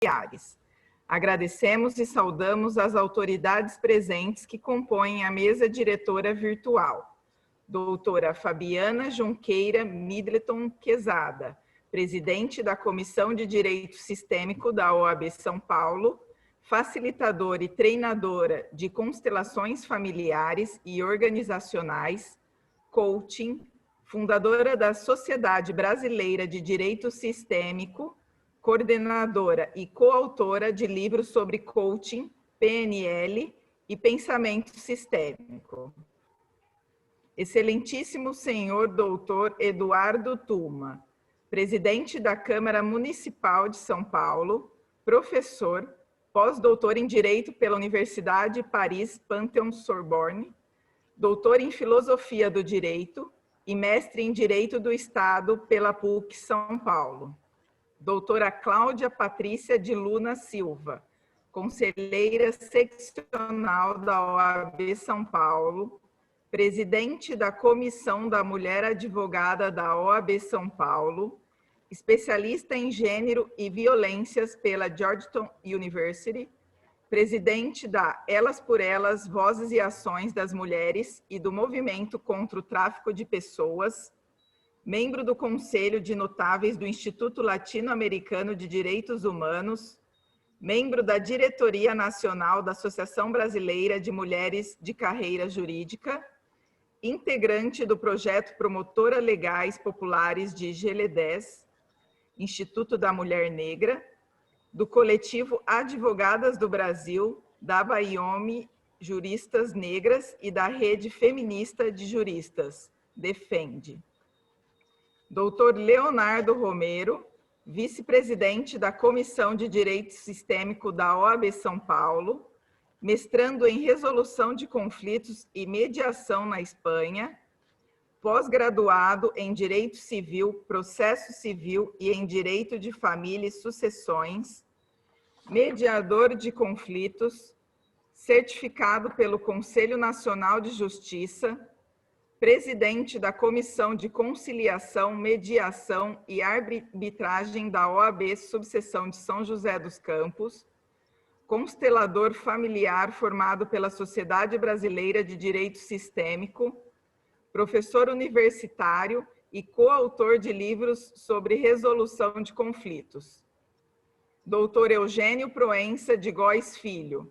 familiares. Agradecemos e saudamos as autoridades presentes que compõem a mesa diretora virtual. Doutora Fabiana Junqueira Middleton Quezada, presidente da Comissão de Direito Sistêmico da OAB São Paulo, facilitadora e treinadora de constelações familiares e organizacionais, coaching, fundadora da Sociedade Brasileira de Direito Sistêmico, coordenadora e coautora de livros sobre coaching, PNL e pensamento sistêmico. Excelentíssimo senhor doutor Eduardo Tuma, presidente da Câmara Municipal de São Paulo, professor, pós-doutor em Direito pela Universidade Paris Panthéon-Sorbonne, doutor em Filosofia do Direito e mestre em Direito do Estado pela PUC São Paulo. Doutora Cláudia Patrícia de Luna Silva, conselheira seccional da OAB São Paulo, presidente da Comissão da Mulher Advogada da OAB São Paulo, especialista em gênero e violências pela Georgetown University, presidente da Elas por Elas, Vozes e Ações das Mulheres e do Movimento contra o Tráfico de Pessoas, membro do Conselho de Notáveis do Instituto Latino-Americano de Direitos Humanos, membro da Diretoria Nacional da Associação Brasileira de Mulheres de Carreira Jurídica, integrante do projeto Promotora Legais Populares de GLE10, Instituto da Mulher Negra, do coletivo Advogadas do Brasil, da Baiome Juristas Negras e da Rede Feminista de Juristas, Defende. Doutor Leonardo Romero, vice-presidente da Comissão de Direito Sistêmico da OAB São Paulo, mestrando em Resolução de Conflitos e Mediação na Espanha, pós-graduado em Direito Civil, Processo Civil e em Direito de Família e Sucessões, mediador de conflitos, certificado pelo Conselho Nacional de Justiça, presidente da Comissão de Conciliação, Mediação e Arbitragem da OAB Subseção de São José dos Campos, constelador familiar formado pela Sociedade Brasileira de Direito Sistêmico, professor universitário e coautor de livros sobre resolução de conflitos. Doutor Eugênio Proença de Góes Filho,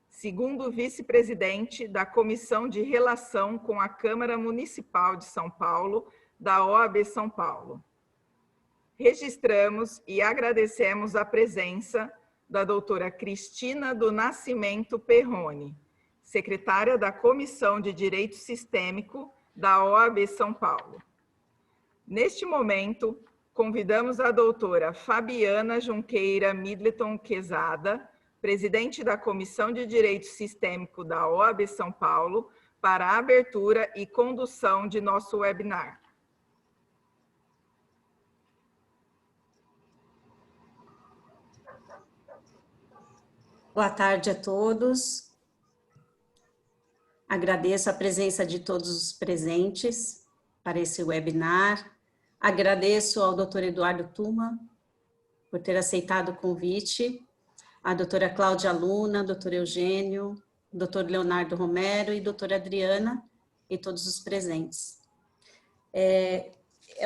segundo vice-presidente da Comissão de Relação com a Câmara Municipal de São Paulo, da OAB São Paulo. Registramos e agradecemos a presença da doutora Cristina do Nascimento Perrone, secretária da Comissão de Direito Sistêmico da OAB São Paulo. Neste momento, convidamos a doutora Fabiana Junqueira Middleton Quezada, presidente da Comissão de Direito Sistêmico da OAB São Paulo, para a abertura e condução de nosso webinar. Boa tarde a todos. Agradeço a presença de todos os presentes para esse webinar. Agradeço ao Dr. Eduardo Tuma por ter aceitado o convite, a doutora Cláudia Luna, doutor Eugênio, doutor Leonardo Romero e doutora Adriana e todos os presentes. É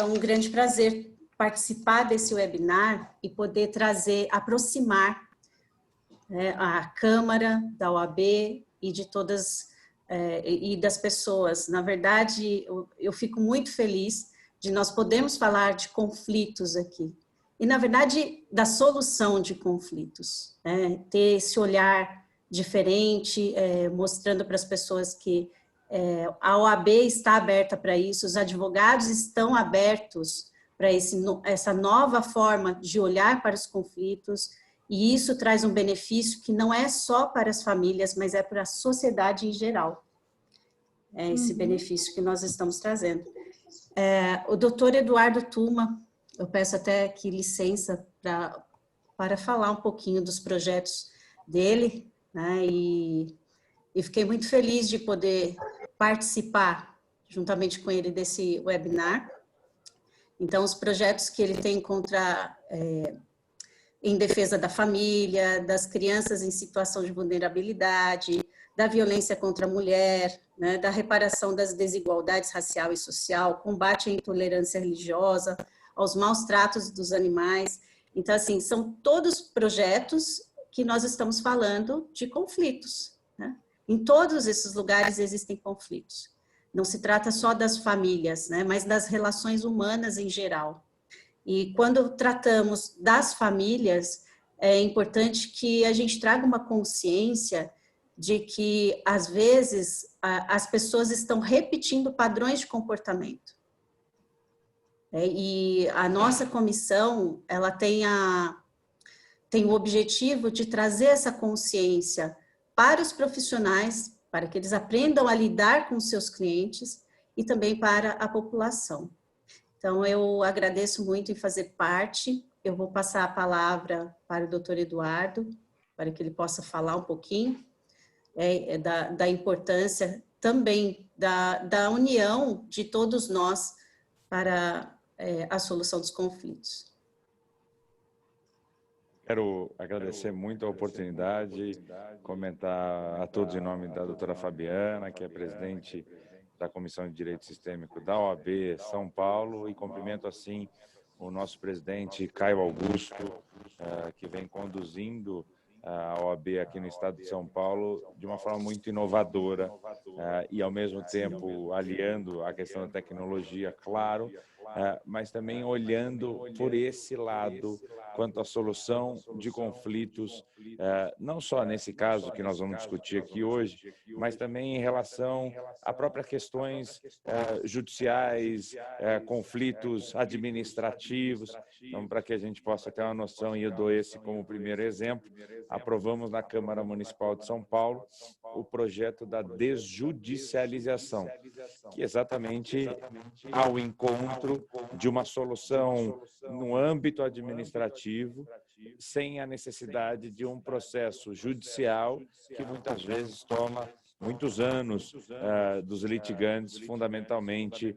um grande prazer participar desse webinar e poder trazer, aproximar a Câmara, da OAB e de todas, e das pessoas. Na verdade, eu fico muito feliz de nós podermos falar de conflitos aqui. E, na verdade, da solução de conflitos, ter esse olhar diferente, mostrando para as pessoas que a OAB está aberta para isso, os advogados estão abertos para essa nova forma de olhar para os conflitos, e isso traz um benefício que não é só para as famílias, mas é para a sociedade em geral. É esse benefício que nós estamos trazendo. O doutor Eduardo Tuma, eu peço até aqui licença para falar um pouquinho dos projetos dele, né? E fiquei muito feliz de poder participar, juntamente com ele, desse webinar. Então, os projetos que ele tem contra em defesa da família, das crianças em situação de vulnerabilidade, da violência contra a mulher, né, da reparação das desigualdades racial e social, combate à intolerância religiosa, aos maus tratos dos animais. Então, assim, são todos projetos que nós estamos falando de conflitos, né? Em todos esses lugares existem conflitos. Não se trata só das famílias, né, mas das relações humanas em geral. E quando tratamos das famílias, é importante que a gente traga uma consciência de que, às vezes, as pessoas estão repetindo padrões de comportamento. E a nossa comissão, ela tem o objetivo de trazer essa consciência para os profissionais, para que eles aprendam a lidar com seus clientes e também para a população. Então, eu agradeço muito em fazer parte. Eu vou passar a palavra para o Dr. Eduardo, para que ele possa falar um pouquinho da importância também da união de todos nós para a solução dos conflitos. Quero agradecer muito a oportunidade, comentar a todos em nome da doutora Fabiana, que é presidente da Comissão de Direito Sistêmico da OAB São Paulo, e cumprimento assim o nosso presidente Caio Augusto, que vem conduzindo a OAB aqui no estado de São Paulo de uma forma muito inovadora e, ao mesmo tempo, aliando a questão da tecnologia, claro, mas também olhando por esse lado quanto à solução de conflitos, não só nesse caso que nós vamos discutir aqui hoje, mas também em relação a próprias questões judiciais, conflitos administrativos. Então, para que a gente possa ter uma noção, e eu dou esse como primeiro exemplo, aprovamos na Câmara Municipal de São Paulo o projeto da desjudicialização, que exatamente ao encontro de uma solução no âmbito administrativo, sem a necessidade de um processo judicial que muitas vezes toma muitos anos dos litigantes, fundamentalmente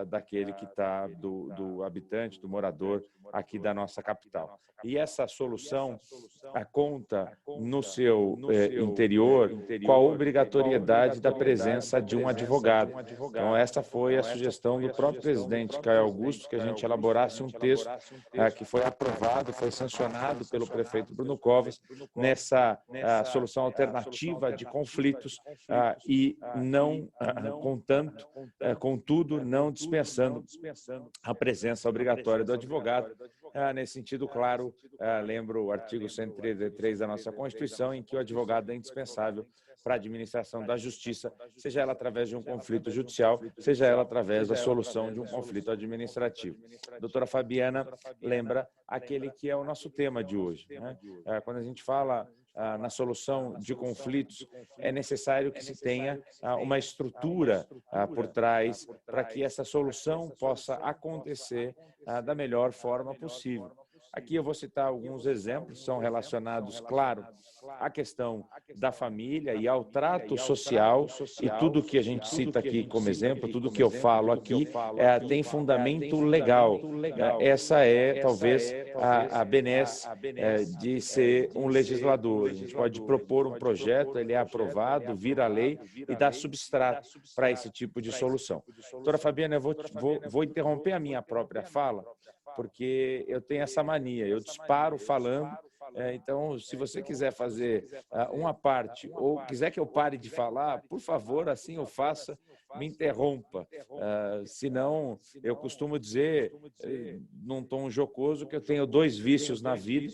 daquele que está, do habitante, do morador aqui da nossa capital. E essa solução conta no seu interior com a obrigatoriedade da presença de um advogado. Então, essa foi a sugestão do próprio presidente Caio Augusto, que a gente elaborasse um texto que foi aprovado, foi sancionado pelo prefeito Bruno Covas, nessa solução alternativa de conflitos e não, contudo, não dispensando a presença obrigatória do advogado. Nesse sentido, claro, lembro o artigo 133 da nossa Constituição, em que o advogado é indispensável para a administração da justiça, seja ela através de um conflito judicial, seja ela através da solução de um conflito administrativo. A doutora Fabiana lembra aquele que é o nosso tema de hoje, né? Quando a gente fala na solução de conflitos, é necessário que se tenha uma estrutura por trás para que essa solução possa acontecer da melhor forma possível. Aqui eu vou citar alguns exemplos, são relacionados, claro, à questão da família e ao trato social, e tudo que a gente cita aqui como exemplo, tudo que eu falo aqui, tem fundamento legal. Essa é, talvez, a benesse de ser um legislador. A gente pode propor um projeto, ele é aprovado, vira lei e dá substrato para esse tipo de solução. Doutora Fabiana, eu vou interromper a minha própria fala, porque eu tenho essa mania, eu disparo falando. Então, se você quiser fazer uma parte ou quiser que eu pare de falar, por favor, assim eu faça, me interrompa. Senão, eu costumo dizer, num tom jocoso, que eu tenho dois vícios na vida.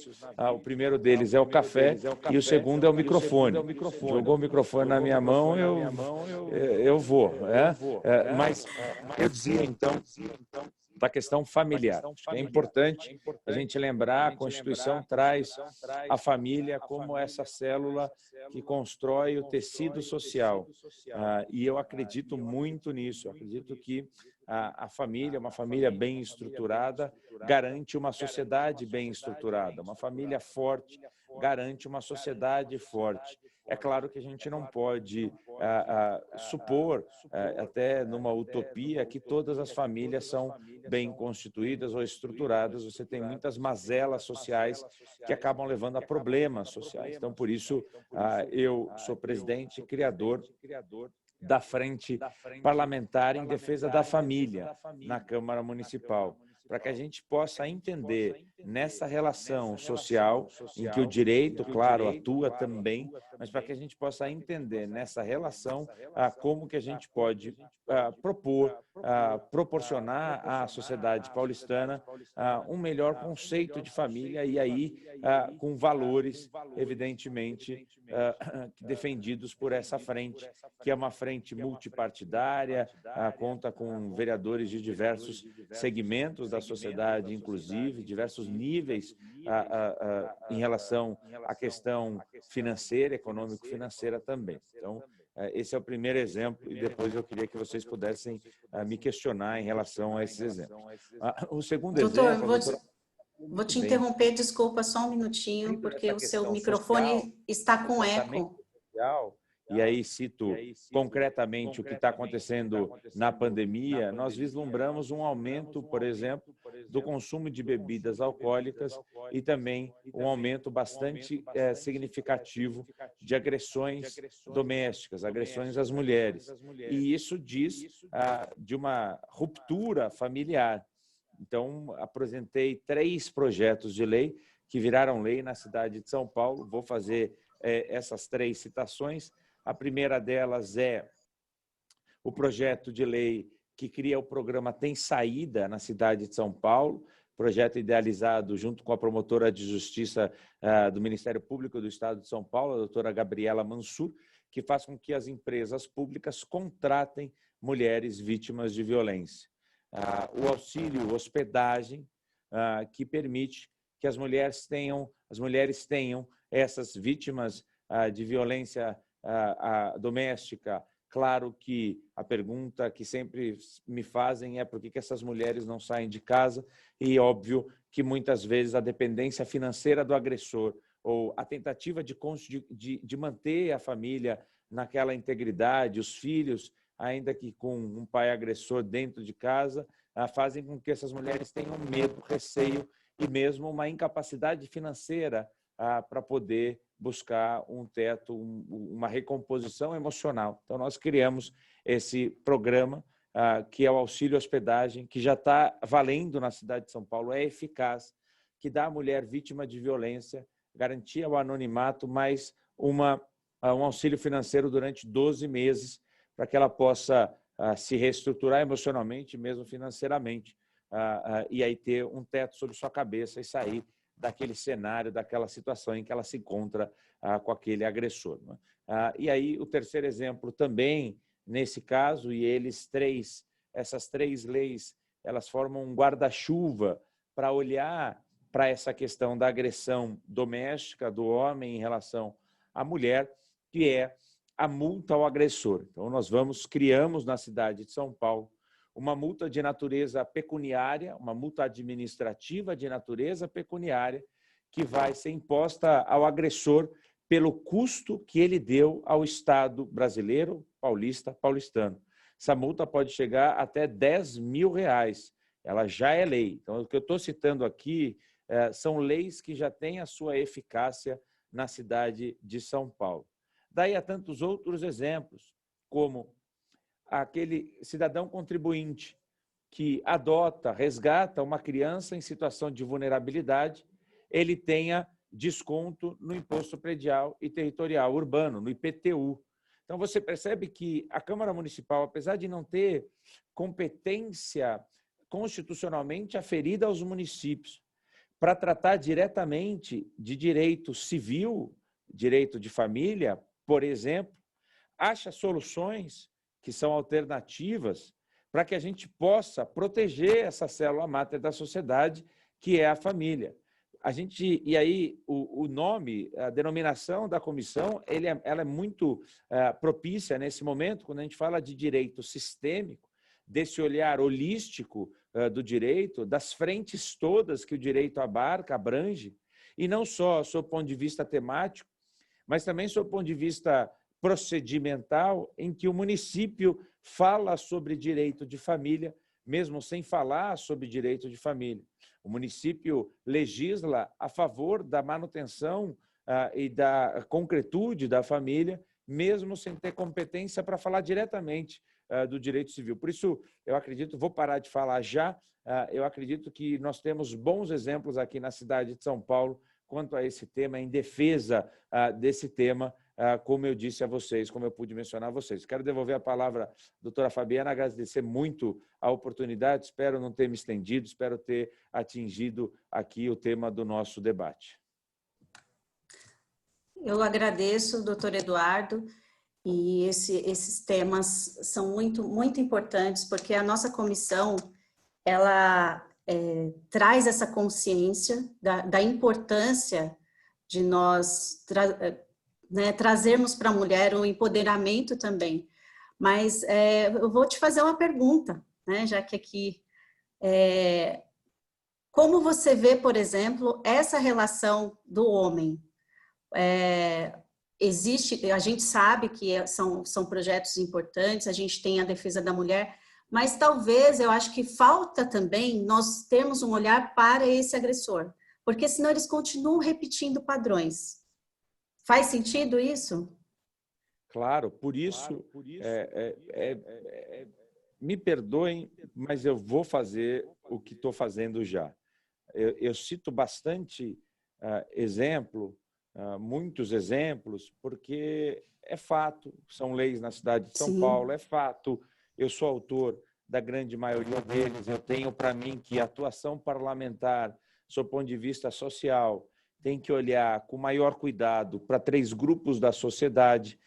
O primeiro deles é o café e o segundo é o microfone. Jogou o microfone na minha mão, eu vou. Mas eu dizia, então, da questão familiar. Acho que é importante a gente lembrar, a Constituição traz a família como essa célula que constrói o tecido social. E eu acredito muito nisso. Eu acredito que a família, uma família bem estruturada, garante uma sociedade bem estruturada. Uma família forte garante uma sociedade forte. É claro que a gente não pode supor, até numa utopia, que todas as famílias são bem constituídas ou estruturadas. Você tem muitas mazelas sociais que acabam levando a problemas sociais. Então, por isso, eu sou presidente e criador da Frente Parlamentar em Defesa da Família na Câmara Municipal, para que a gente possa entender nessa relação social, em que o direito, claro, atua também, mas para que a gente possa entender nessa relação como que a gente pode proporcionar à sociedade paulistana um melhor conceito de família e aí com valores, evidentemente, defendidos por essa frente, que é uma frente multipartidária, conta com vereadores de diversos segmentos da sociedade, inclusive, diversos níveis em relação à questão financeira, econômico-financeira também. Então, esse é o primeiro exemplo e depois eu queria que vocês pudessem me questionar em relação a esses exemplos. O segundo exemplo... Vou te interromper, desculpa, só um minutinho, porque o seu microfone está com eco. E aí cito concretamente o que está acontecendo na pandemia, nós vislumbramos um aumento, por exemplo, do consumo de bebidas alcoólicas e também um aumento bastante significativo de agressões domésticas, agressões às mulheres. E isso diz de uma ruptura familiar. Então, apresentei 3 projetos de lei que viraram lei na cidade de São Paulo. Vou fazer essas 3 citações. A primeira delas é o projeto de lei que cria o programa Tem Saída na cidade de São Paulo, projeto idealizado junto com a promotora de justiça do Ministério Público do Estado de São Paulo, a doutora Gabriela Mansur, que faz com que as empresas públicas contratem mulheres vítimas de violência. O auxílio hospedagem, que permite que as mulheres tenham essas vítimas de violência doméstica. Claro que a pergunta que sempre me fazem é por que essas mulheres não saem de casa, e óbvio que muitas vezes a dependência financeira do agressor ou a tentativa de manter a família naquela integridade, os filhos, ainda que com um pai agressor dentro de casa, fazem com que essas mulheres tenham medo, receio e mesmo uma incapacidade financeira para poder buscar um teto, uma recomposição emocional. Então, nós criamos esse programa, que é o auxílio hospedagem, que já está valendo na cidade de São Paulo, é eficaz, que dá à mulher vítima de violência garantia o anonimato, mais um auxílio financeiro durante 12 meses, para que ela possa se reestruturar emocionalmente, mesmo financeiramente, e aí ter um teto sobre sua cabeça e sair daquele cenário, daquela situação em que ela se encontra com aquele agressor. E aí o terceiro exemplo também, nesse caso, e essas 3 leis, elas formam um guarda-chuva para olhar para essa questão da agressão doméstica do homem em relação à mulher, que é a multa ao agressor. Então, nós criamos na cidade de São Paulo uma multa de natureza pecuniária, uma multa administrativa de natureza pecuniária, que vai ser imposta ao agressor pelo custo que ele deu ao Estado brasileiro, paulistano. Essa multa pode chegar até R$10 mil. Ela já é lei. Então, o que eu estou citando aqui são leis que já têm a sua eficácia na cidade de São Paulo. Daí há tantos outros exemplos, como aquele cidadão contribuinte que resgata uma criança em situação de vulnerabilidade, ele tenha desconto no Imposto Predial e Territorial Urbano, no IPTU. Então, você percebe que a Câmara Municipal, apesar de não ter competência constitucionalmente aferida aos municípios para tratar diretamente de direito civil, direito de família, por exemplo, acha soluções que são alternativas para que a gente possa proteger essa célula máter da sociedade, que é a família. E aí o nome, a denominação da comissão, ela é muito propícia nesse momento, quando a gente fala de direito sistêmico, desse olhar holístico do direito, das frentes todas que o direito abrange, e não só sob o ponto de vista temático, mas também sob o ponto de vista procedimental, em que o município fala sobre direito de família, mesmo sem falar sobre direito de família. O município legisla a favor da manutenção e da concretude da família, mesmo sem ter competência para falar diretamente do direito civil. Por isso, eu acredito, vou parar de falar já, eu acredito que nós temos bons exemplos aqui na cidade de São Paulo quanto a esse tema, em defesa desse tema, como eu disse a vocês, como eu pude mencionar a vocês. Quero devolver a palavra à doutora Fabiana, agradecer muito a oportunidade, espero não ter me estendido, espero ter atingido aqui o tema do nosso debate. Eu agradeço, doutor Eduardo, e esses temas são muito importantes, porque a nossa comissão, ela traz essa consciência da importância de nós trazermos para a mulher o empoderamento também. Mas eu vou te fazer uma pergunta, né, já que aqui... como você vê, por exemplo, essa relação do homem? Existe, a gente sabe que são projetos importantes, a gente tem a defesa da mulher, mas talvez eu acho que falta também nós termos um olhar para esse agressor, porque senão eles continuam repetindo padrões. Faz sentido isso? Claro, por isso, me perdoem, mas eu vou fazer o que estou fazendo já. Eu cito bastante exemplo, muitos exemplos, porque é fato, são leis na cidade de São Paulo, é fato, eu sou autor da grande maioria deles, eu tenho para mim que a atuação parlamentar, sob o ponto de vista social, tem que olhar com maior cuidado para 3 grupos da sociedade,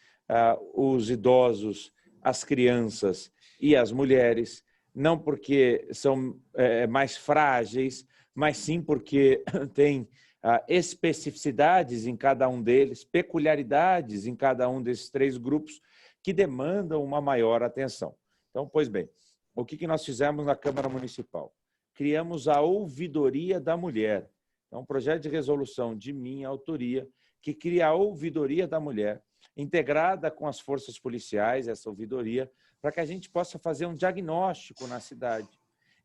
os idosos, as crianças e as mulheres, não porque são mais frágeis, mas sim porque tem especificidades em cada um deles, peculiaridades em cada um desses 3 grupos que demandam uma maior atenção. Então, pois bem, o que nós fizemos na Câmara Municipal? Criamos a Ouvidoria da Mulher. É um projeto de resolução de minha autoria que cria a Ouvidoria da Mulher, integrada com as forças policiais, essa ouvidoria, para que a gente possa fazer um diagnóstico na cidade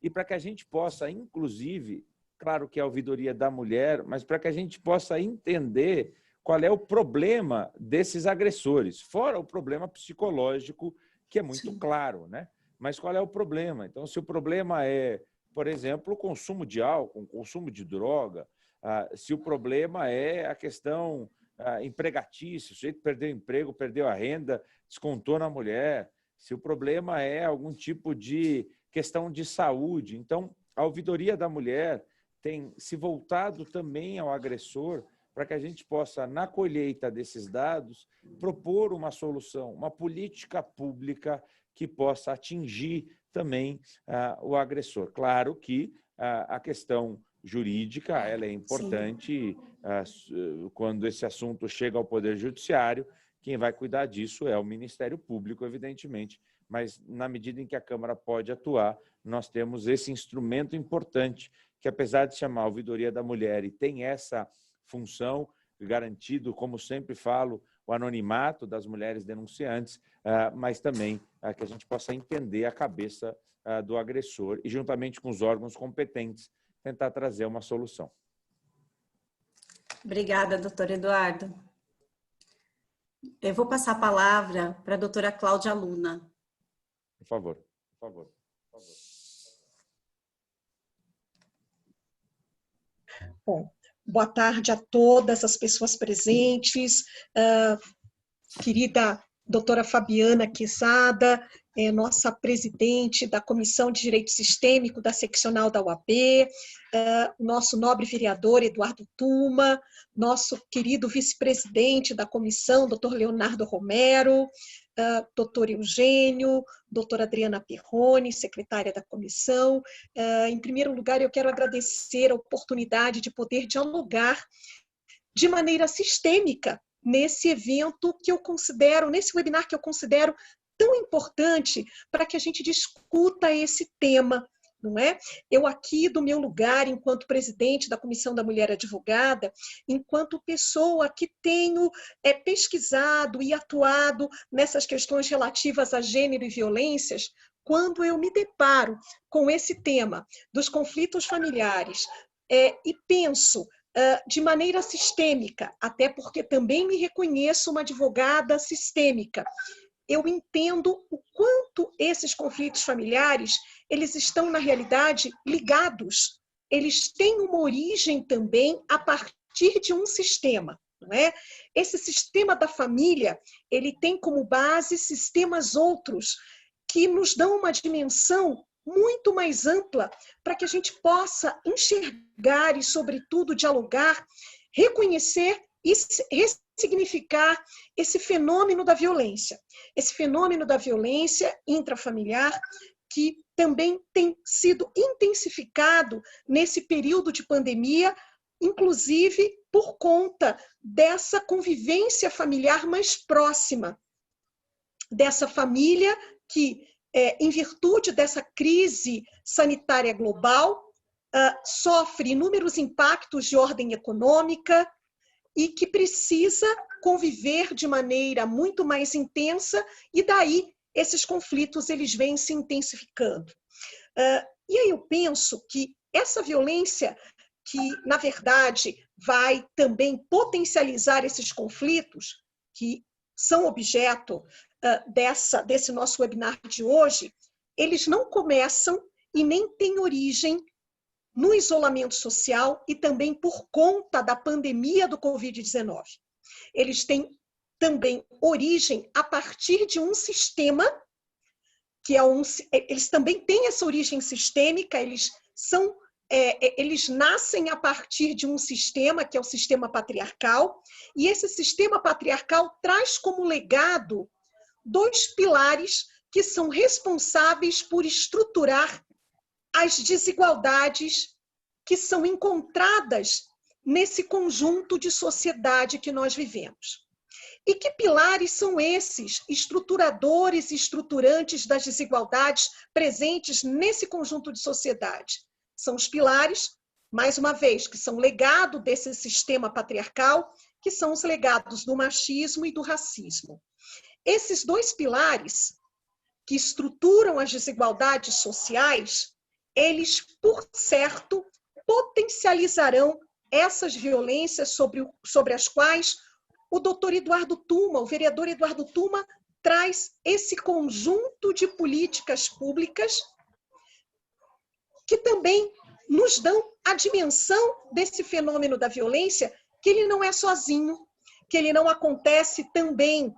e para que a gente possa, inclusive, claro que é a ouvidoria da mulher, mas para que a gente possa entender qual é o problema desses agressores, fora o problema psicológico, que é muito claro, né? Mas qual é o problema? Então, se o problema é, por exemplo, o consumo de álcool, o consumo de droga, se o problema é a questão empregatícia, o sujeito perdeu o emprego, perdeu a renda, descontou na mulher, se o problema é algum tipo de questão de saúde. Então, a ouvidoria da mulher tem se voltado também ao agressor para que a gente possa, na colheita desses dados, propor uma solução, uma política pública que possa atingir também o agressor. Claro que a questão jurídica ela é importante. Quando esse assunto chega ao Poder Judiciário, quem vai cuidar disso é o Ministério Público, evidentemente, mas na medida em que a Câmara pode atuar, nós temos esse instrumento importante, que apesar de chamar a Ouvidoria da Mulher e tem essa função, garantido, como sempre falo, o anonimato das mulheres denunciantes, mas também que a gente possa entender a cabeça do agressor e, juntamente com os órgãos competentes, tentar trazer uma solução. Obrigada, doutor Eduardo. Eu vou passar a palavra para a doutora Cláudia Luna. Por favor, por favor. Bom, boa tarde a todas as pessoas presentes, querida doutora Fabiana Quezada, nossa presidente da Comissão de Direito Sistêmico da Seccional da UAB, nosso nobre vereador Eduardo Tuma, nosso querido vice-presidente da comissão, doutor Leonardo Romero, doutor Eugênio, doutora Adriana Perrone, secretária da comissão. Em primeiro lugar, eu quero agradecer a oportunidade de poder dialogar de maneira sistêmica nesse evento que eu considero, nesse webinar que eu considero tão importante para que a gente discuta esse tema não é? Eu aqui, do meu lugar, enquanto presidente da Comissão da Mulher Advogada, enquanto pessoa que tenho pesquisado e atuado nessas questões relativas a gênero e violências, quando eu me deparo com esse tema dos conflitos familiares e penso de maneira sistêmica, até porque também me reconheço uma advogada sistêmica, eu entendo o quanto esses conflitos familiares, eles estão, na realidade, ligados. Eles têm uma origem também a partir de um sistema, não é? Esse sistema da família, ele tem como base sistemas outros que nos dão uma dimensão muito mais ampla para que a gente possa enxergar e, sobretudo, dialogar, reconhecer e ressignificar esse fenômeno da violência. Esse fenômeno da violência intrafamiliar que também tem sido intensificado nesse período de pandemia, inclusive por conta dessa convivência familiar mais próxima, dessa família que, em virtude dessa crise sanitária global, sofre inúmeros impactos de ordem econômica e que precisa conviver de maneira muito mais intensa, e daí esses conflitos eles vêm se intensificando. E aí eu penso que essa violência, que na verdade vai também potencializar esses conflitos, que são objeto desse nosso webinar de hoje, eles não começam e nem têm origem no isolamento social e também por conta da pandemia do Covid-19. Eles têm também origem a partir de um sistema, que eles também têm essa origem sistêmica, eles nascem a partir de um sistema, que é o sistema patriarcal, e esse sistema patriarcal traz como legado 2 pilares que são responsáveis por estruturar as desigualdades que são encontradas nesse conjunto de sociedade que nós vivemos. E que pilares são esses estruturadores e estruturantes das desigualdades presentes nesse conjunto de sociedade? São os pilares, mais uma vez, que são legado desse sistema patriarcal, que são os legados do machismo e do racismo. Esses 2 pilares que estruturam as desigualdades sociais, eles, por certo, potencializarão essas violências sobre as quais o doutor Eduardo Tuma, o vereador Eduardo Tuma, traz esse conjunto de políticas públicas que também nos dão a dimensão desse fenômeno da violência, que ele não é sozinho, que ele não acontece também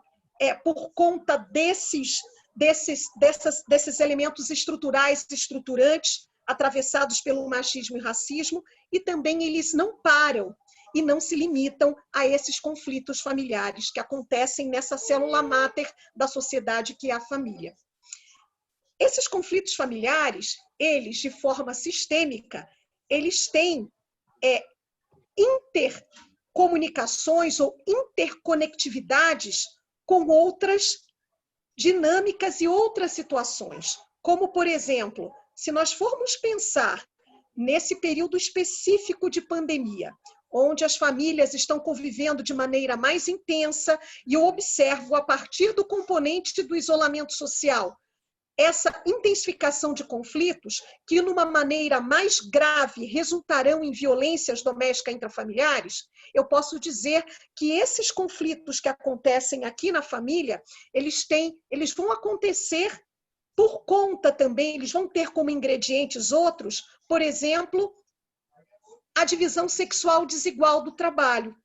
por conta desses elementos estruturais e estruturantes atravessados pelo machismo e racismo, e também eles não param e não se limitam a esses conflitos familiares que acontecem nessa célula máter da sociedade que é a família. Esses conflitos familiares, eles, de forma sistêmica, eles têm intercomunicações ou interconectividades com outras dinâmicas e outras situações, como, por exemplo, se nós formos pensar nesse período específico de pandemia, onde as famílias estão convivendo de maneira mais intensa, e eu observo, a partir do componente do isolamento social, essa intensificação de conflitos que, numa maneira mais grave, resultarão em violências domésticas intrafamiliares, eu posso dizer que esses conflitos que acontecem aqui na família, eles vão acontecer por conta também, eles vão ter como ingredientes outros, por exemplo, a divisão sexual desigual do trabalho,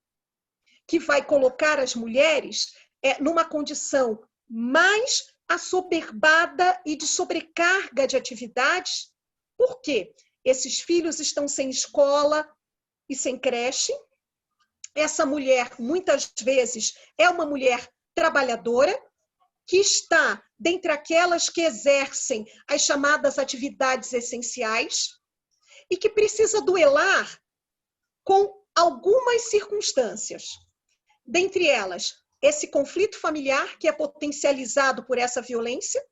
que vai colocar as mulheres numa condição mais assoberbada e de sobrecarga de atividades. Por quê? Esses filhos estão sem escola e sem creche. Essa mulher, muitas vezes, é uma mulher trabalhadora, que está dentre aquelas que exercem as chamadas atividades essenciais e que precisa duelar com algumas circunstâncias. Dentre elas, esse conflito familiar que é potencializado por essa violência,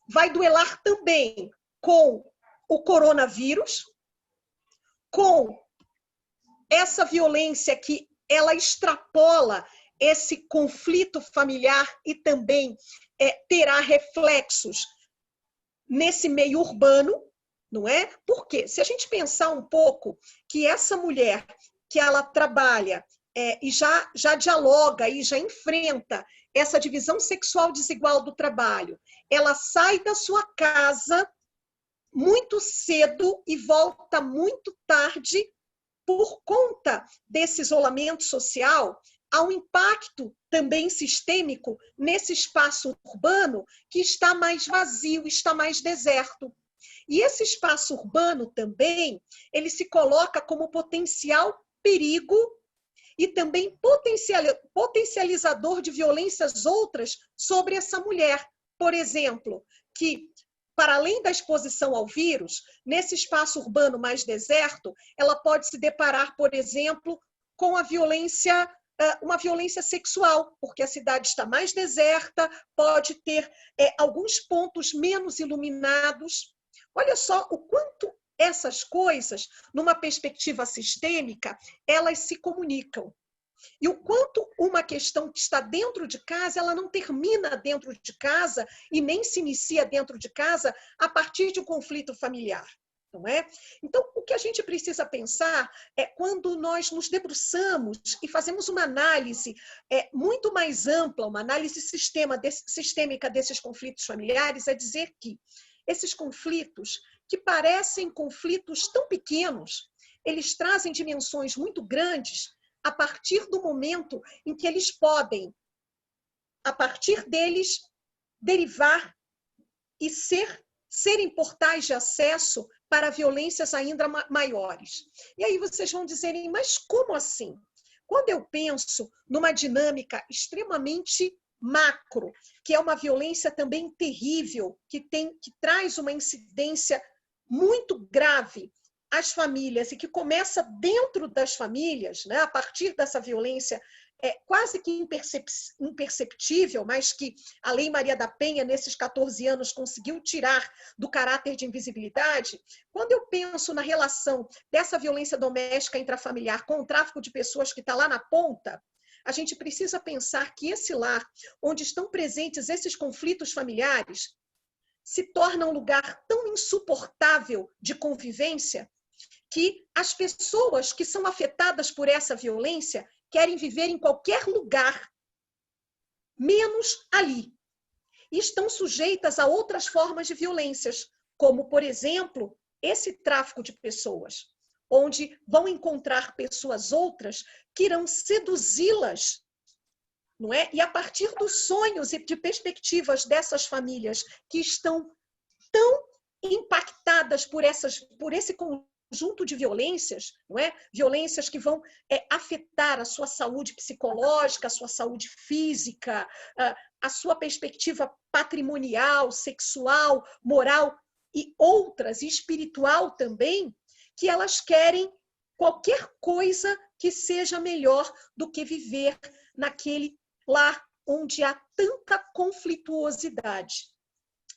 vai duelar também com o coronavírus, com essa violência que ela extrapola esse conflito familiar e também terá reflexos nesse meio urbano, não é? Porque se a gente pensar um pouco que essa mulher que ela trabalha e já dialoga e já enfrenta essa divisão sexual desigual do trabalho, ela sai da sua casa muito cedo e volta muito tarde por conta desse isolamento social, há um impacto também sistêmico nesse espaço urbano que está mais vazio, está mais deserto. E esse espaço urbano também, ele se coloca como potencial perigo e também potencializador de violências outras sobre essa mulher. Por exemplo, que para além da exposição ao vírus, nesse espaço urbano mais deserto, ela pode se deparar, por exemplo, com a violência, uma violência sexual, porque a cidade está mais deserta, pode ter alguns pontos menos iluminados. Olha só o quanto essas coisas, numa perspectiva sistêmica, elas se comunicam. E o quanto uma questão que está dentro de casa, ela não termina dentro de casa e nem se inicia dentro de casa a partir de um conflito familiar, não é? Então, o que a gente precisa pensar é quando nós nos debruçamos e fazemos uma análise muito mais ampla, uma análise sistêmica desses conflitos familiares, é dizer que esses conflitos, que parecem conflitos tão pequenos, eles trazem dimensões muito grandes a partir do momento em que eles podem, a partir deles, derivar e serem portais de acesso para violências ainda maiores. E aí vocês vão dizerem, mas como assim? Quando eu penso numa dinâmica extremamente macro, que é uma violência também terrível, que traz uma incidência muito grave às famílias e que começa dentro das famílias, né, a partir dessa violência quase que imperceptível, mas que a Lei Maria da Penha, nesses 14 anos, conseguiu tirar do caráter de invisibilidade. Quando eu penso na relação dessa violência doméstica intrafamiliar com o tráfico de pessoas que está lá na ponta, a gente precisa pensar que esse lar, onde estão presentes esses conflitos familiares, se torna um lugar tão insuportável de convivência que as pessoas que são afetadas por essa violência querem viver em qualquer lugar, menos ali. E estão sujeitas a outras formas de violências, como, por exemplo, esse tráfico de pessoas, onde vão encontrar pessoas outras que irão seduzi-las, não é? E a partir dos sonhos e de perspectivas dessas famílias que estão tão impactadas por esse conjunto de violências, não é? Violências que vão afetar a sua saúde psicológica, a sua saúde física, a sua perspectiva patrimonial, sexual, moral e outras, e espiritual também, que elas querem qualquer coisa que seja melhor do que viver naquele lar onde há tanta conflituosidade.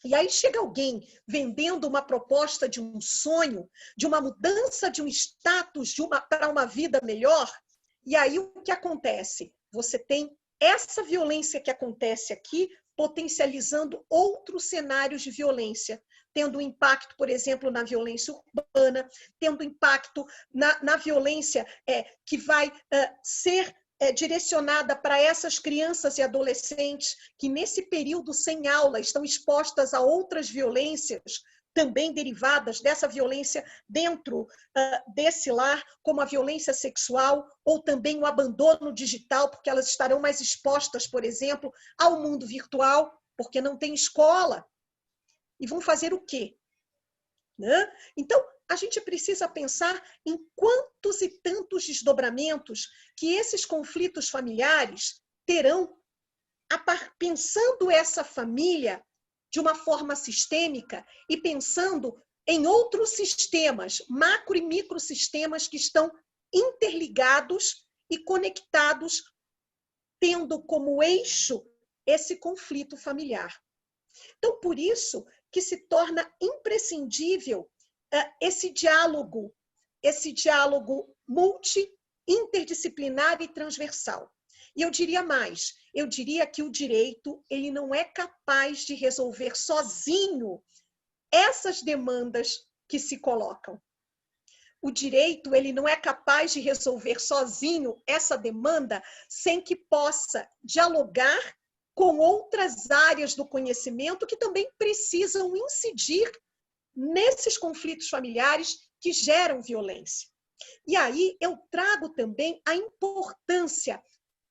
E aí chega alguém vendendo uma proposta de um sonho, de uma mudança de um status para uma vida melhor, e aí o que acontece? Você tem essa violência que acontece aqui, potencializando outros cenários de violência, tendo impacto, por exemplo, na violência urbana, tendo impacto na violência que vai ser direcionada para essas crianças e adolescentes que, nesse período sem aula, estão expostas a outras violências, também derivadas dessa violência dentro desse lar, como a violência sexual ou também o abandono digital, porque elas estarão mais expostas, por exemplo, ao mundo virtual, porque não tem escola. E vão fazer o quê? Né? Então, a gente precisa pensar em quantos e tantos desdobramentos que esses conflitos familiares terão, pensando essa família de uma forma sistêmica e pensando em outros sistemas, macro e microsistemas que estão interligados e conectados, tendo como eixo esse conflito familiar. Então, por isso que se torna imprescindível esse diálogo interdisciplinar e transversal. E eu diria mais, eu diria que o direito ele não é capaz de resolver sozinho essas demandas que se colocam. O direito ele não é capaz de resolver sozinho essa demanda sem que possa dialogar com outras áreas do conhecimento que também precisam incidir nesses conflitos familiares que geram violência. E aí eu trago também a importância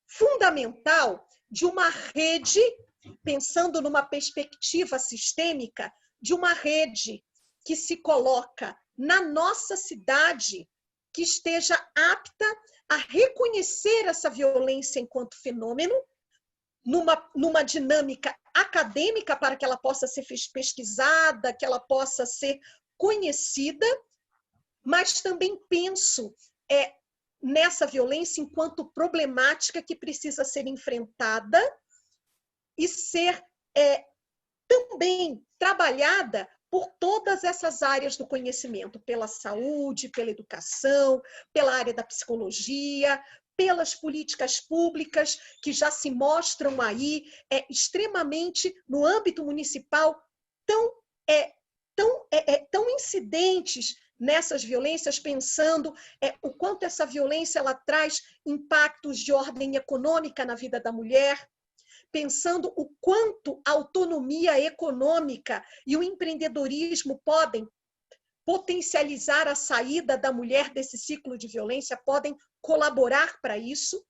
fundamental de uma rede, pensando numa perspectiva sistêmica, de uma rede que se coloca na nossa cidade, que esteja apta a reconhecer essa violência enquanto fenômeno, numa dinâmica acadêmica para que ela possa ser pesquisada, que ela possa ser conhecida, mas também penso nessa violência enquanto problemática que precisa ser enfrentada e ser também trabalhada por todas essas áreas do conhecimento, pela saúde, pela educação, pela área da psicologia, pelas políticas públicas que já se mostram aí extremamente, no âmbito municipal, tão incidentes nessas violências, pensando o quanto essa violência ela traz impactos de ordem econômica na vida da mulher, pensando o quanto a autonomia econômica e o empreendedorismo podem potencializar a saída da mulher desse ciclo de violência, podem colaborar para isso,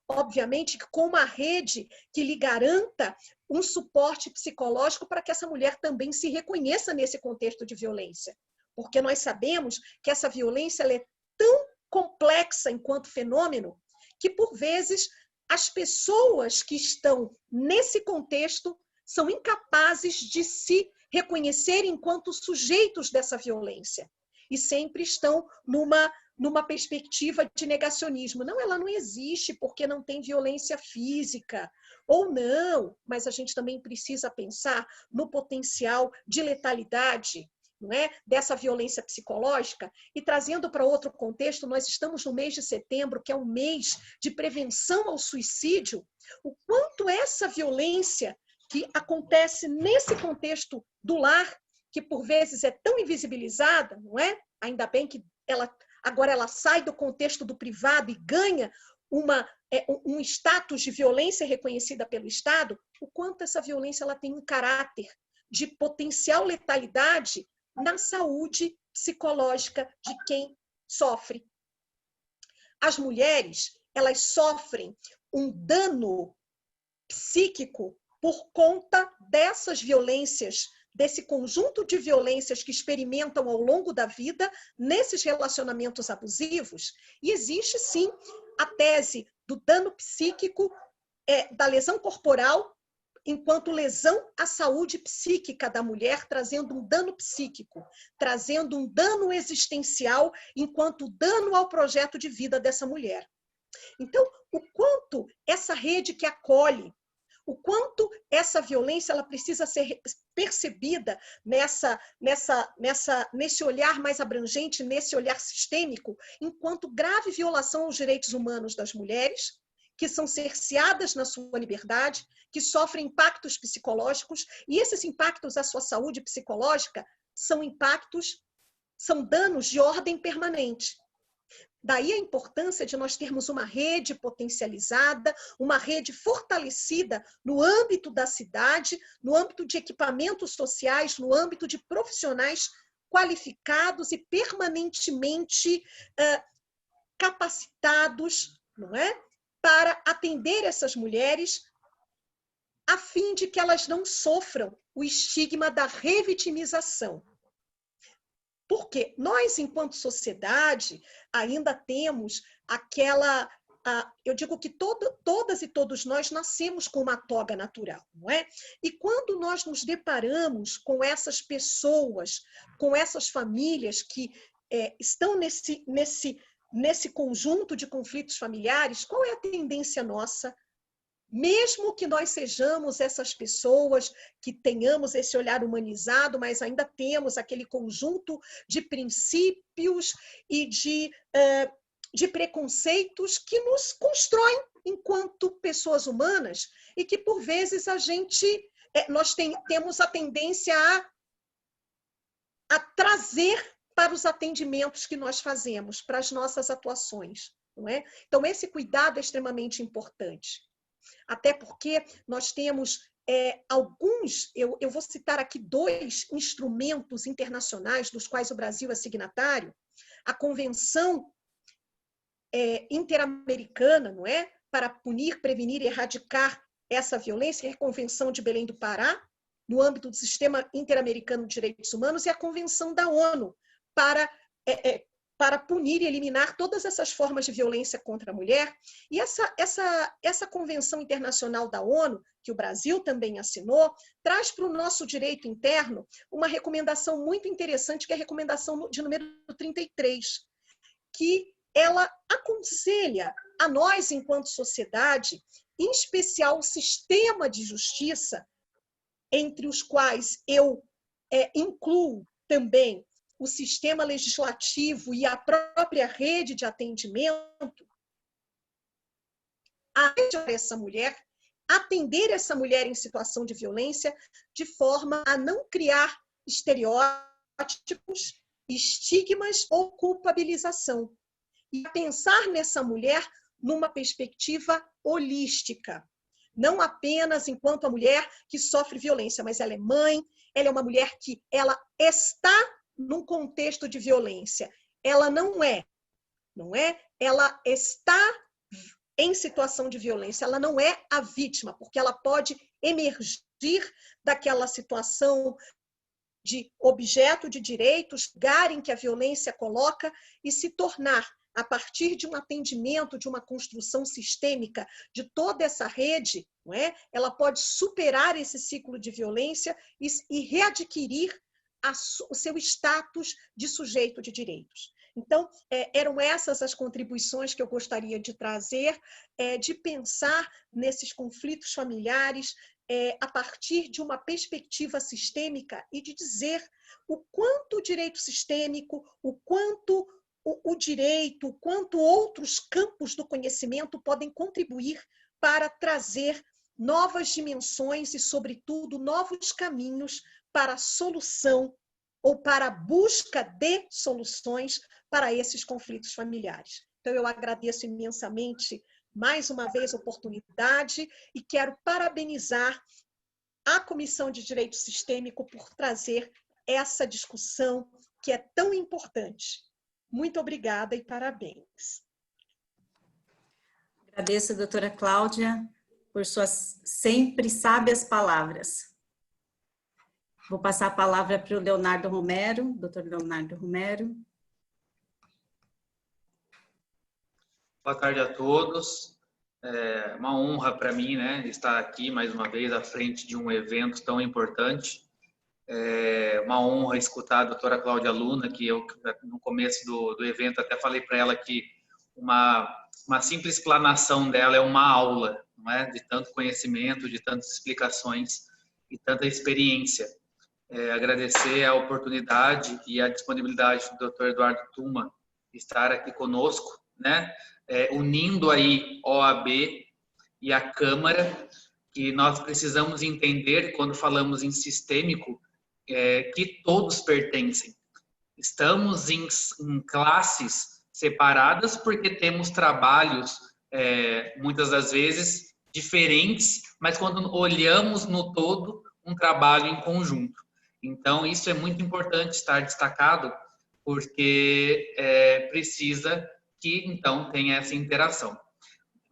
obviamente com uma rede que lhe garanta um suporte psicológico para que essa mulher também se reconheça nesse contexto de violência. Porque nós sabemos que essa violência ela é tão complexa enquanto fenômeno que, por vezes, as pessoas que estão nesse contexto são incapazes de se reconhecer enquanto sujeitos dessa violência e sempre estão numa perspectiva de negacionismo. Não, ela não existe porque não tem violência física, ou não, mas a gente também precisa pensar no potencial de letalidade, não é? Dessa violência psicológica. E trazendo para outro contexto, nós estamos no mês de setembro, que é um mês de prevenção ao suicídio, o quanto essa violência que acontece nesse contexto do lar, que por vezes é tão invisibilizada, não é? Ainda bem que agora ela sai do contexto do privado e ganha um status de violência reconhecida pelo Estado, o quanto essa violência ela tem um caráter de potencial letalidade na saúde psicológica de quem sofre. As mulheres, elas sofrem um dano psíquico por conta dessas violências, desse conjunto de violências que experimentam ao longo da vida nesses relacionamentos abusivos. E existe, sim, a tese do dano psíquico, da lesão corporal, enquanto lesão à saúde psíquica da mulher, trazendo um dano psíquico, trazendo um dano existencial, enquanto dano ao projeto de vida dessa mulher. Então, o quanto essa rede que acolhe, o quanto essa violência ela precisa ser percebida nesse olhar mais abrangente, nesse olhar sistêmico, enquanto grave violação aos direitos humanos das mulheres, que são cerceadas na sua liberdade, que sofrem impactos psicológicos, e esses impactos à sua saúde psicológica são danos de ordem permanente. Daí a importância de nós termos uma rede potencializada, uma rede fortalecida no âmbito da cidade, no âmbito de equipamentos sociais, no âmbito de profissionais qualificados e permanentemente capacitados, não é? Para atender essas mulheres, a fim de que elas não sofram o estigma da revitimização. Porque nós, enquanto sociedade, ainda temos eu digo que todas e todos nós nascemos com uma toga natural, não é? E quando nós nos deparamos com essas pessoas, com essas famílias que estão nesse conjunto de conflitos familiares, qual é a tendência nossa mesmo que nós sejamos essas pessoas que tenhamos esse olhar humanizado, mas ainda temos aquele conjunto de princípios e de preconceitos que nos constroem enquanto pessoas humanas e que, por vezes, nós temos a tendência a trazer para os atendimentos que nós fazemos, para as nossas atuações, não é? Então, esse cuidado é extremamente importante. Até porque nós temos eu vou citar aqui 2 instrumentos internacionais dos quais o Brasil é signatário, a Convenção Interamericana, não é? Para punir, prevenir e erradicar essa violência, é a Convenção de Belém do Pará, no âmbito do Sistema Interamericano de Direitos Humanos, e a Convenção da ONU para punir e eliminar todas essas formas de violência contra a mulher. E essa Convenção Internacional da ONU, que o Brasil também assinou, traz para o nosso direito interno uma recomendação muito interessante, que é a recomendação de número 33, que ela aconselha a nós, enquanto sociedade, em especial o sistema de justiça, entre os quais eu incluo também o sistema legislativo e a própria rede de atendimento, a essa mulher, atender essa mulher em situação de violência de forma a não criar estereótipos, estigmas ou culpabilização. E pensar nessa mulher numa perspectiva holística. Não apenas enquanto a mulher que sofre violência, mas ela é mãe, ela é uma mulher que ela está num contexto de violência. Ela não é? Ela está em situação de violência, ela não é a vítima, porque ela pode emergir daquela situação de objeto de direitos, lugar em que a violência coloca, e se tornar, a partir de um atendimento, de uma construção sistêmica de toda essa rede, não é? Ela pode superar esse ciclo de violência e readquirir o seu status de sujeito de direitos. Então, eram essas as contribuições que eu gostaria de trazer, de pensar nesses conflitos familiares a partir de uma perspectiva sistêmica e de dizer o quanto o direito sistêmico, o quanto o direito, o quanto outros campos do conhecimento podem contribuir para trazer novas dimensões e, sobretudo, novos caminhos para a solução ou para a busca de soluções para esses conflitos familiares. Então, eu agradeço imensamente, mais uma vez, a oportunidade e quero parabenizar a Comissão de Direito Sistêmico por trazer essa discussão que é tão importante. Muito obrigada e parabéns. Agradeço, doutora Cláudia, por suas sempre sábias palavras. Vou passar a palavra para o Leonardo Romero, doutor Leonardo Romero. Boa tarde a todos. É uma honra para mim, né, estar aqui mais uma vez à frente de um evento tão importante. É uma honra escutar a doutora Cláudia Luna, que eu, no começo do evento, até falei para ela que uma simples explanação dela é uma aula, não é? De tanto conhecimento, de tantas explicações e tanta experiência. Agradecer a oportunidade e a disponibilidade do Dr. Eduardo Tuma estar aqui conosco, né? Unindo aí OAB e a Câmara, que nós precisamos entender, quando falamos em sistêmico, que todos pertencem. Estamos em classes separadas porque temos trabalhos, muitas das vezes, diferentes, mas quando olhamos no todo, um trabalho em conjunto. Então, isso é muito importante estar destacado, porque precisa que, então, tenha essa interação.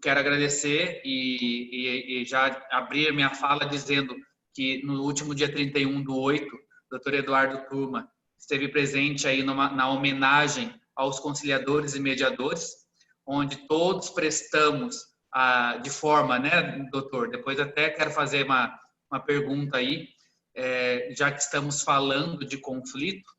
Quero agradecer e já abrir a minha fala dizendo que no último dia 31/8, o doutor Eduardo Tuma esteve presente aí na homenagem aos conciliadores e mediadores, onde todos prestamos de forma, né, doutor? Depois até quero fazer uma pergunta aí, já que estamos falando de conflito,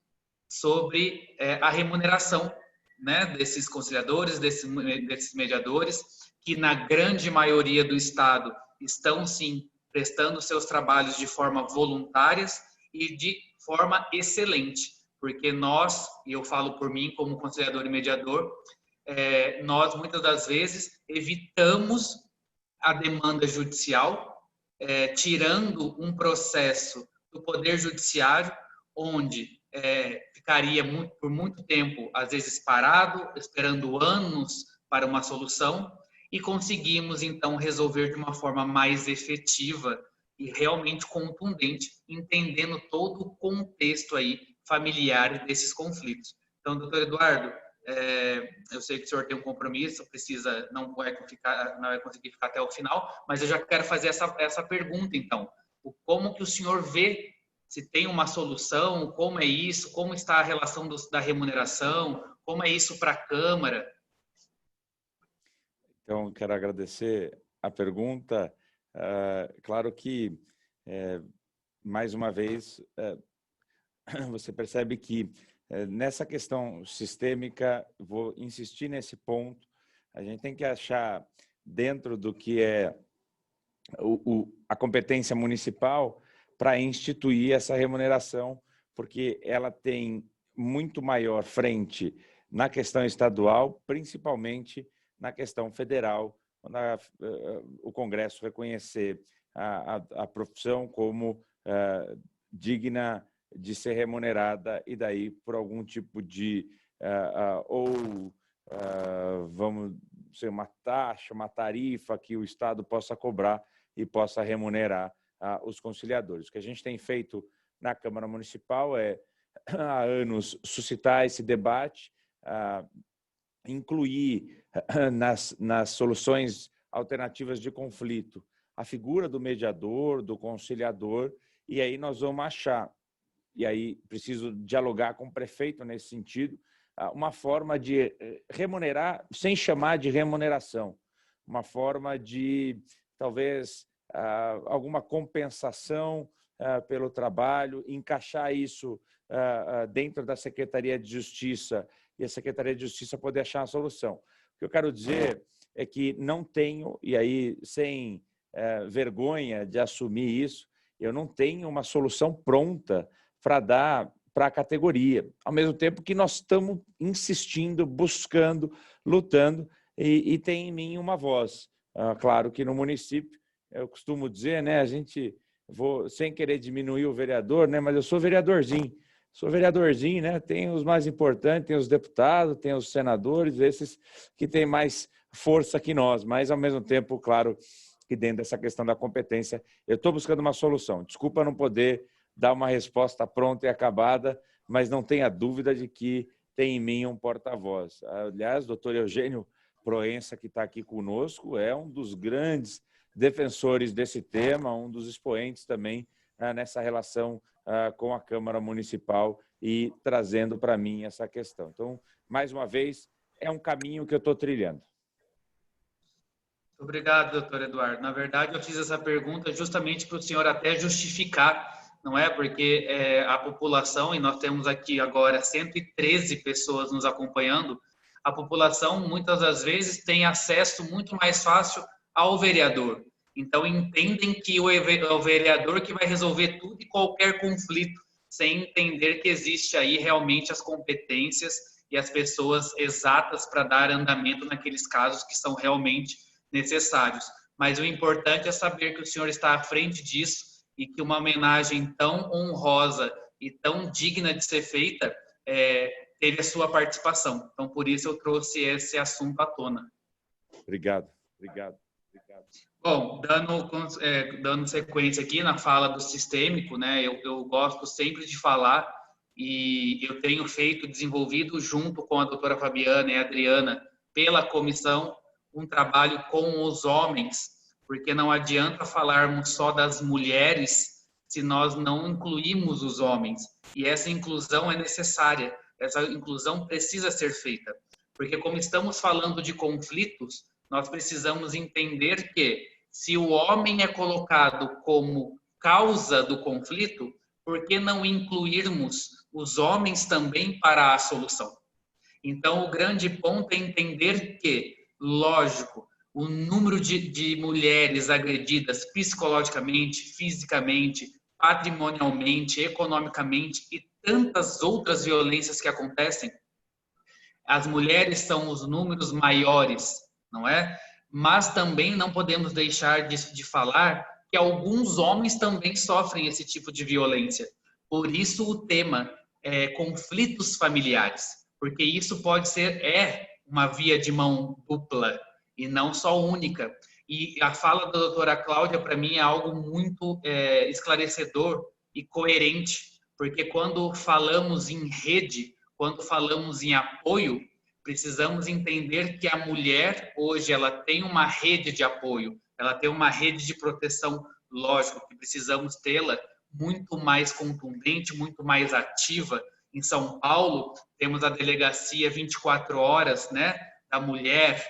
sobre a remuneração, né, desses conciliadores, desses mediadores, que na grande maioria do Estado estão sim prestando seus trabalhos de forma voluntária e de forma excelente, porque nós, e eu falo por mim como conciliador e mediador, nós muitas das vezes evitamos a demanda judicial, tirando um processo do Poder Judiciário, onde ficaria por muito tempo, às vezes parado, esperando anos para uma solução, e conseguimos, então, resolver de uma forma mais efetiva e realmente contundente, entendendo todo o contexto aí familiar desses conflitos. Então, doutor Eduardo, eu sei que o senhor tem um compromisso, não vai conseguir ficar até o final, mas eu já quero fazer essa pergunta, então. Como que o senhor vê, se tem uma solução, como é isso, como está a relação da remuneração, como é isso para a Câmara? Então, quero agradecer a pergunta. Claro que, mais uma vez, você percebe que nessa questão sistêmica, vou insistir nesse ponto, a gente tem que achar dentro do que é a competência municipal para instituir essa remuneração, porque ela tem muito maior frente na questão estadual, principalmente na questão federal, quando o Congresso reconhecer a profissão como digna de ser remunerada e daí por algum tipo de vamos ser uma taxa, uma tarifa que o Estado possa cobrar e possa remunerar os conciliadores. O que a gente tem feito na Câmara Municipal há anos, suscitar esse debate, incluir nas soluções alternativas de conflito a figura do mediador, do conciliador, e aí nós vamos achar, e aí preciso dialogar com o prefeito nesse sentido, uma forma de remunerar sem chamar de remuneração, uma forma de, talvez, alguma compensação pelo trabalho, encaixar isso dentro da Secretaria de Justiça e a Secretaria de Justiça poder achar uma solução. O que eu quero dizer é que não tenho, e aí sem vergonha de assumir isso, eu não tenho uma solução pronta para dar para a categoria, ao mesmo tempo que nós estamos insistindo, buscando, lutando, e tem em mim uma voz. Claro que no município, eu costumo dizer, né, sem querer diminuir o vereador, né, mas eu sou vereadorzinho, né, tem os mais importantes, tem os deputados, tem os senadores, esses que têm mais força que nós, mas ao mesmo tempo, claro, que dentro dessa questão da competência, eu estou buscando uma solução. Desculpa não poder dar uma resposta pronta e acabada, mas não tenha dúvida de que tem em mim um porta-voz. Aliás, o doutor Eugênio Proença, que está aqui conosco, é um dos grandes defensores desse tema, um dos expoentes também nessa relação com a Câmara Municipal e trazendo para mim essa questão. Então, mais uma vez, é um caminho que eu estou trilhando. Obrigado, doutor Eduardo. Na verdade, eu fiz essa pergunta justamente para o senhor até justificar, não é? Porque a população, e nós temos aqui agora 113 pessoas nos acompanhando, a população muitas das vezes tem acesso muito mais fácil ao vereador. Então, entendem que é o vereador que vai resolver tudo e qualquer conflito, sem entender que existe aí realmente as competências e as pessoas exatas para dar andamento naqueles casos que são realmente necessários. Mas o importante é saber que o senhor está à frente disso e que uma homenagem tão honrosa e tão digna de ser feita teve a sua participação. Então, por isso eu trouxe esse assunto à tona. Obrigado. Bom, dando sequência aqui na fala do sistêmico, né? Eu gosto sempre de falar e eu tenho desenvolvido junto com a doutora Fabiana e a Adriana pela comissão um trabalho com os homens, porque não adianta falarmos só das mulheres se nós não incluímos os homens. E essa inclusão é necessária, essa inclusão precisa ser feita. Porque como estamos falando de conflitos, nós precisamos entender que se o homem é colocado como causa do conflito, por que não incluirmos os homens também para a solução? Então, o grande ponto é entender que, lógico, o número de mulheres agredidas psicologicamente, fisicamente, patrimonialmente, economicamente e tantas outras violências que acontecem, as mulheres são os números maiores, não é? Mas também não podemos deixar de falar que alguns homens também sofrem esse tipo de violência. Por isso o tema é conflitos familiares, porque isso pode ser uma via de mão dupla e não só única. E a fala da doutora Cláudia, para mim, é algo muito esclarecedor e coerente, porque quando falamos em rede, quando falamos em apoio, precisamos entender que a mulher, hoje, ela tem uma rede de apoio, ela tem uma rede de proteção, lógico que precisamos tê-la muito mais contundente, muito mais ativa. Em São Paulo, temos a delegacia 24 horas, né, da mulher.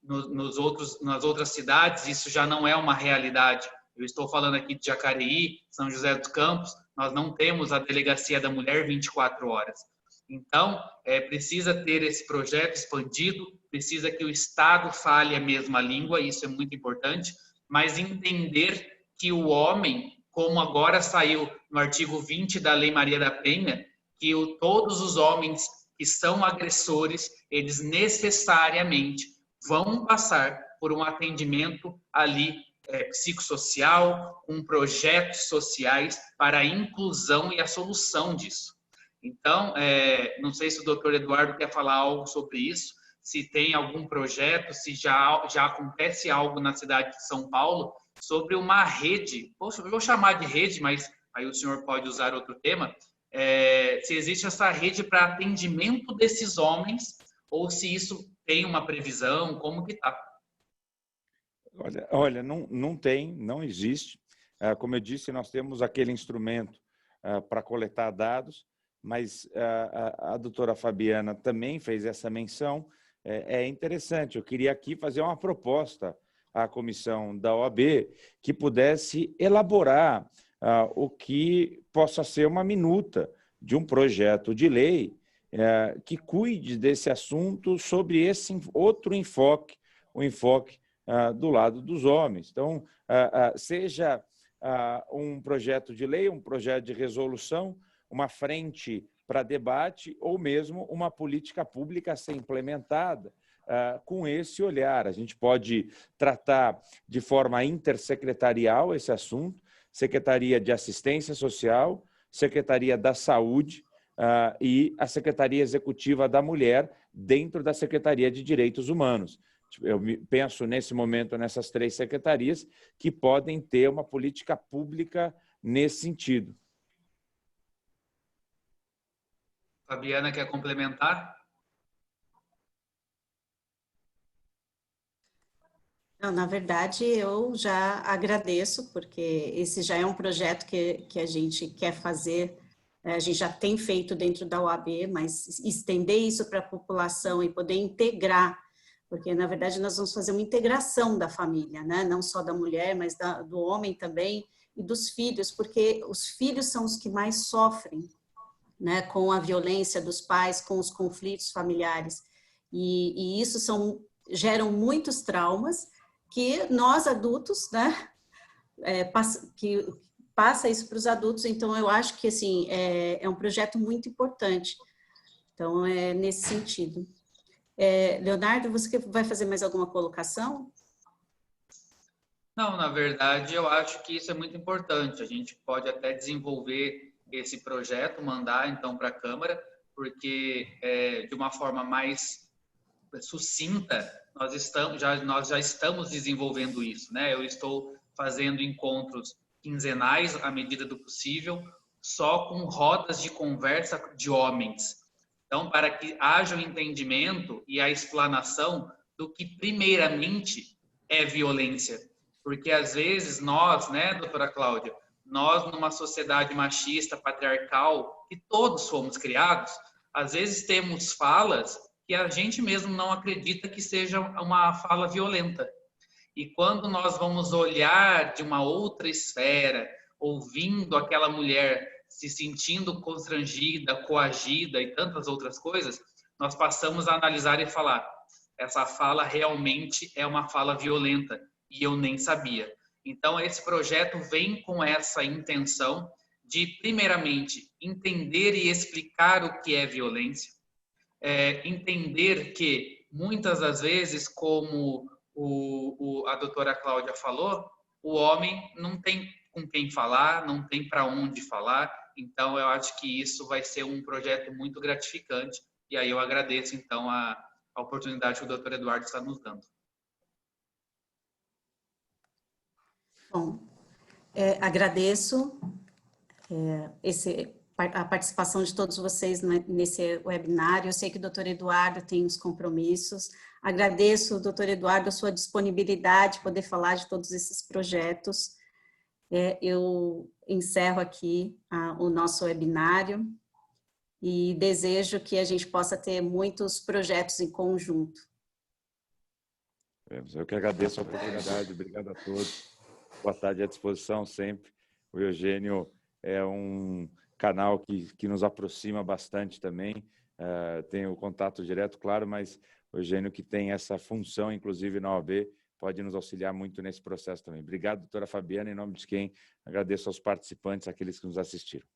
Nas outras cidades, isso já não é uma realidade. Eu estou falando aqui de Jacareí, São José dos Campos, nós não temos a delegacia da mulher 24 horas. Então, precisa ter esse projeto expandido, precisa que o Estado fale a mesma língua, isso é muito importante, mas entender que o homem, como agora saiu no artigo 20 da Lei Maria da Penha, que todos os homens que são agressores, eles necessariamente vão passar por um atendimento ali psicossocial, com projetos sociais para a inclusão e a solução disso. Então, não sei se o doutor Eduardo quer falar algo sobre isso, se tem algum projeto, se já acontece algo na cidade de São Paulo sobre uma rede, eu vou chamar de rede, mas aí o senhor pode usar outro tema, se existe essa rede para atendimento desses homens, ou se isso tem uma previsão, como que está? Olha, não tem, não existe. Como eu disse, nós temos aquele instrumento para coletar dados, mas a doutora Fabiana também fez essa menção. É interessante, eu queria aqui fazer uma proposta à comissão da OAB que pudesse elaborar o que possa ser uma minuta de um projeto de lei que cuide desse assunto sobre esse outro enfoque, o enfoque do lado dos homens. Então, seja um projeto de lei, um projeto de resolução, uma frente para debate ou mesmo uma política pública a ser implementada com esse olhar. A gente pode tratar de forma intersecretarial esse assunto, Secretaria de Assistência Social, Secretaria da Saúde e a Secretaria Executiva da Mulher dentro da Secretaria de Direitos Humanos. Eu penso, nesse momento, nessas 3 secretarias que podem ter uma política pública nesse sentido. Fabiana, quer complementar? Não, na verdade, eu já agradeço, porque esse já é um projeto que a gente quer fazer, a gente já tem feito dentro da OAB, mas estender isso para a população e poder integrar, porque, na verdade, nós vamos fazer uma integração da família, né? Não só da mulher, mas do homem também e dos filhos, porque os filhos são os que mais sofrem, né, com a violência dos pais, com os conflitos familiares. E isso geram muitos traumas que nós adultos, né, passa isso para os adultos. Então, eu acho que assim, é um projeto muito importante. Então, é nesse sentido. Leonardo, você vai fazer mais alguma colocação? Não, na verdade, eu acho que isso é muito importante. A gente pode até desenvolver esse projeto, mandar então para a Câmara, porque de uma forma mais sucinta, nós já estamos desenvolvendo isso, né? Eu estou fazendo encontros quinzenais à medida do possível, só com rodas de conversa de homens. Então, para que haja o entendimento e a explanação do que primeiramente é violência. Porque às vezes nós, né, doutora Cláudia, nós numa sociedade machista, patriarcal, que todos fomos criados, às vezes temos falas que a gente mesmo não acredita que seja uma fala violenta. E quando nós vamos olhar de uma outra esfera, ouvindo aquela mulher se sentindo constrangida, coagida e tantas outras coisas, nós passamos a analisar e falar, essa fala realmente é uma fala violenta e eu nem sabia. Então, esse projeto vem com essa intenção de, primeiramente, entender e explicar o que é violência, entender que, muitas das vezes, como a doutora Cláudia falou, o homem não tem com quem falar, não tem para onde falar. Então, eu acho que isso vai ser um projeto muito gratificante. E aí eu agradeço, então, a oportunidade que o doutor Eduardo está nos dando. Bom, agradeço a participação de todos vocês nesse webinar. Eu sei que o doutor Eduardo tem os compromissos. Agradeço, doutor Eduardo, a sua disponibilidade de poder falar de todos esses projetos. Eu encerro aqui o nosso webinário e desejo que a gente possa ter muitos projetos em conjunto. Eu que agradeço a oportunidade, obrigado a todos. Boa tarde, à disposição sempre. O Eugênio é um canal que nos aproxima bastante também. Tem o contato direto, claro, mas o Eugênio, que tem essa função, inclusive na OAB, pode nos auxiliar muito nesse processo também. Obrigado, doutora Fabiana, em nome de quem agradeço aos participantes, aqueles que nos assistiram.